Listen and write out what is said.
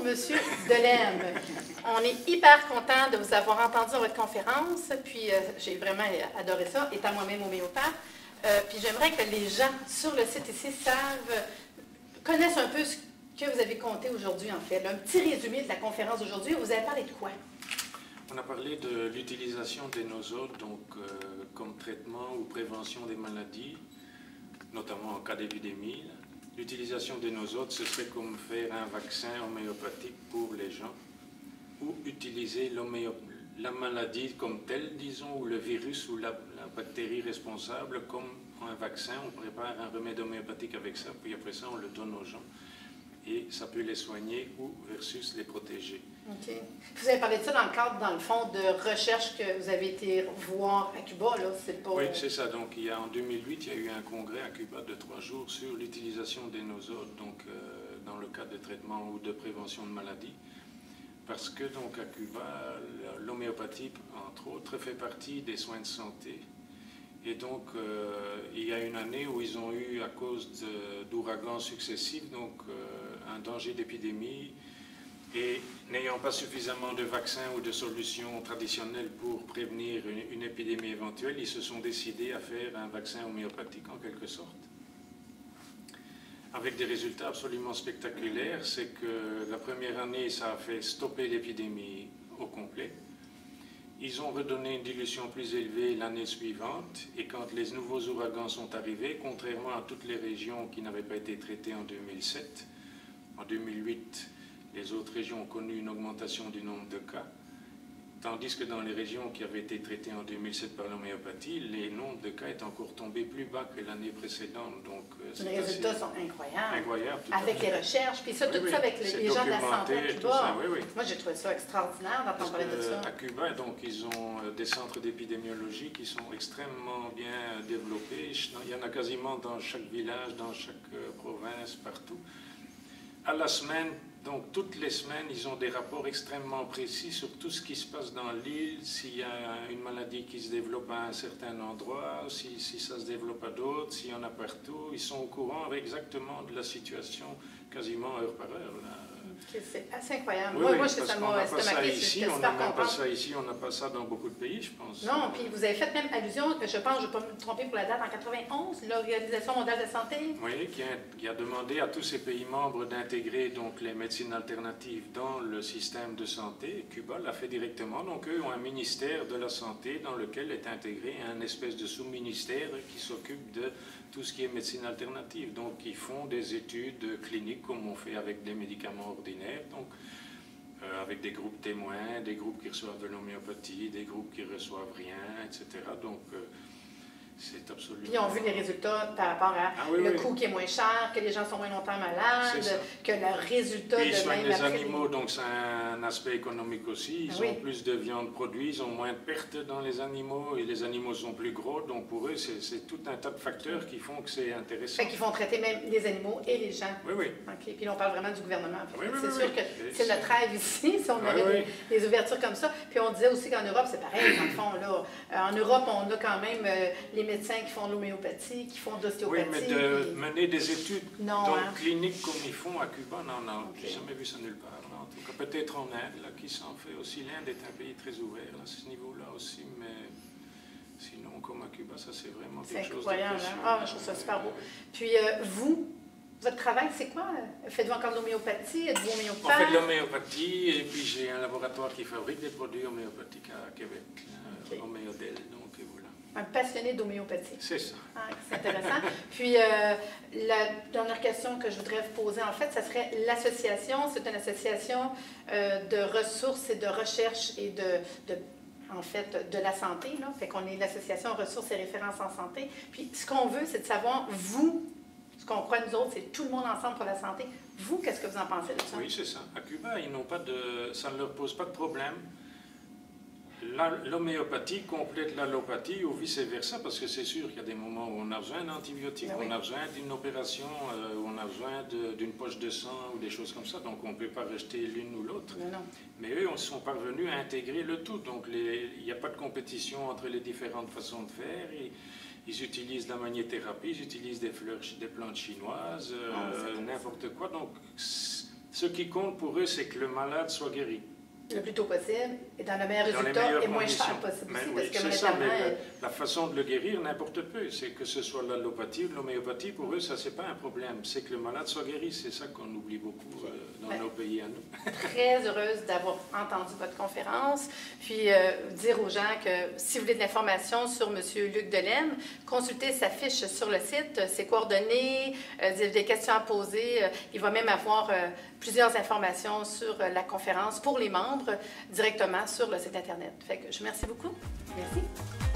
Monsieur Delem. On est hyper content de vous avoir entendu dans votre conférence, puis j'ai vraiment adoré ça, étant moi-même homéopathe. Puis j'aimerais que les gens sur le site ici connaissent un peu ce que vous avez compté aujourd'hui, en fait. Un petit résumé de la conférence d'aujourd'hui. Vous avez parlé de quoi? On a parlé de l'utilisation des nosodes, donc comme traitement ou prévention des maladies, notamment en cas d'épidémie. L'utilisation des nosodes, ce serait comme faire un vaccin homéopathique pour les gens, ou utiliser la maladie comme telle, disons, ou le virus ou la bactérie responsable comme un vaccin. On prépare un remède homéopathique avec ça, puis après ça, on le donne aux gens. Et ça peut les soigner ou versus les protéger. OK. Vous avez parlé de ça dans le cadre, dans le fond, de recherche que vous avez été voir à Cuba, là, c'est pas... Oui, c'est ça. Donc, en 2008, il y a eu un congrès à Cuba de 3 jours sur l'utilisation des nosodes, donc dans le cadre de traitement ou de prévention de maladies. Parce que, donc, à Cuba, l'homéopathie, entre autres, fait partie des soins de santé. Et donc, il y a une année où ils ont eu, à cause d'ouragans successifs, donc un danger d'épidémie, et n'ayant pas suffisamment de vaccins ou de solutions traditionnelles pour prévenir une épidémie éventuelle, ils se sont décidés à faire un vaccin homéopathique en quelque sorte. Avec des résultats absolument spectaculaires, c'est que la première année, ça a fait stopper l'épidémie au complet. Ils ont redonné une dilution plus élevée l'année suivante, et quand les nouveaux ouragans sont arrivés, contrairement à toutes les régions qui n'avaient pas été traitées en 2007, en 2008, les autres régions ont connu une augmentation du nombre de cas, tandis que dans les régions qui avaient été traitées en 2007 par l'homéopathie, les nombres de cas étaient encore tombés plus bas que l'année précédente. Donc, les résultats sont incroyables. Incroyables. Avec les recherches, puis ça, tout ça avec les gens de la santé à Cuba. Ça, oui. Moi, j'ai trouvé ça extraordinaire d'entendre parler de ça. À Cuba, donc, ils ont des centres d'épidémiologie qui sont extrêmement bien développés. Il y en a quasiment dans chaque village, dans chaque province, partout. À la semaine, donc toutes les semaines, ils ont des rapports extrêmement précis sur tout ce qui se passe dans l'île, s'il y a une maladie qui se développe à un certain endroit, si ça se développe à d'autres, s'il y en a partout. Ils sont au courant exactement de la situation, quasiment heure par heure. C'est assez incroyable. Oui, moi, ça m'a estomaqué. On n'a pas ça ici, on n'a pas ça dans beaucoup de pays, je pense. Non, puis vous avez fait même allusion, je pense, je ne vais pas me tromper pour la date, en 91, l'Organisation mondiale de la santé. Oui, qui a demandé à tous ces pays membres d'intégrer donc les médecines alternatives dans le système de santé. Cuba l'a fait directement, donc eux ont un ministère de la santé dans lequel est intégré un espèce de sous-ministère qui s'occupe de tout ce qui est médecine alternative. Donc, ils font des études cliniques comme on fait avec des médicaments ordinaires, donc avec des groupes témoins, des groupes qui reçoivent de l'homéopathie, des groupes qui ne reçoivent rien, etc. Donc, c'est absolument... Puis, ils ont vu les résultats par rapport à le coût qui est moins cher, que les gens sont moins longtemps malades, que le résultat de même... Ils soignent les animaux, donc c'est un aspect économique aussi. Ils ont plus de viande produite, ils ont moins de pertes dans les animaux, et les animaux sont plus gros, donc pour eux, c'est tout un tas de facteurs qui font que c'est intéressant. Fait qu'ils font traiter même les animaux et les gens. Oui. OK. Puis là, on parle vraiment du gouvernement. C'est sûr que c'est notre rêve ici, si on avait des ouvertures comme ça. Puis on disait aussi qu'en Europe, c'est pareil, dans le fond. Là. En Europe, on a quand même les médecins qui font de l'homéopathie, qui font de l'ostéopathie. Oui, mais de mener des études cliniques comme ils font à Cuba, non, j'ai jamais vu ça nulle part. En tout cas, peut-être en Inde, là, qui s'en fait aussi. L'Inde est un pays très ouvert à ce niveau-là aussi, mais sinon, comme à Cuba, ça c'est vraiment quelque chose de incroyable, hein? Je trouve ça super beau. Puis votre travail, c'est quoi? Faites-vous encore de l'homéopathie? Êtes-vous homéopathe? On fait de l'homéopathie, et puis j'ai un laboratoire qui fabrique des produits homéopathiques à Québec, Homéodel, donc et voilà. Un passionné d'homéopathie. C'est ça. C'est intéressant. Puis, la dernière question que je voudrais vous poser, en fait, ça serait l'association. C'est une association de ressources et de recherche et en fait, de la santé. Là. Fait qu'on est l'association Ressources et Références en santé. Puis, ce qu'on veut, c'est de savoir, vous, ce qu'on croit nous autres, c'est tout le monde ensemble pour la santé. Vous, qu'est-ce que vous en pensez de ça? Oui, c'est ça. À Cuba, ils n'ont pas ça ne leur pose pas de problème. L'homéopathie complète l'allopathie ou vice-versa, parce que c'est sûr qu'il y a des moments où on a besoin d'antibiotiques, on a besoin d'une opération, où on a besoin d'une poche de sang ou des choses comme ça, donc on ne peut pas rejeter l'une ou l'autre. Mais eux, on sont parvenus à intégrer le tout, donc il n'y a pas de compétition entre les différentes façons de faire. Ils utilisent la magnéthérapie, ils utilisent des plantes chinoises, n'importe quoi, donc Ce qui compte pour eux, c'est que le malade soit guéri. Le plus tôt possible et dans le meilleur Dans les résultat meilleures et moins conditions. cher possible aussi, Oui, parce que c'est ça, monétairement... mais la façon de le guérir n'importe peu. C'est que ce soit l'allopathie ou l'homéopathie, pour eux, ça, c'est pas un problème. C'est que le malade soit guéri. C'est ça qu'on oublie beaucoup dans nos pays à nous. Très heureuse d'avoir entendu votre conférence. Puis dire aux gens que si vous voulez de l'information sur M. Luc Delaine, consultez sa fiche sur le site, ses coordonnées, des questions à poser. Il va même avoir plusieurs informations sur la conférence pour les membres directement sur le site Internet. Fait que je vous remercie beaucoup. Merci.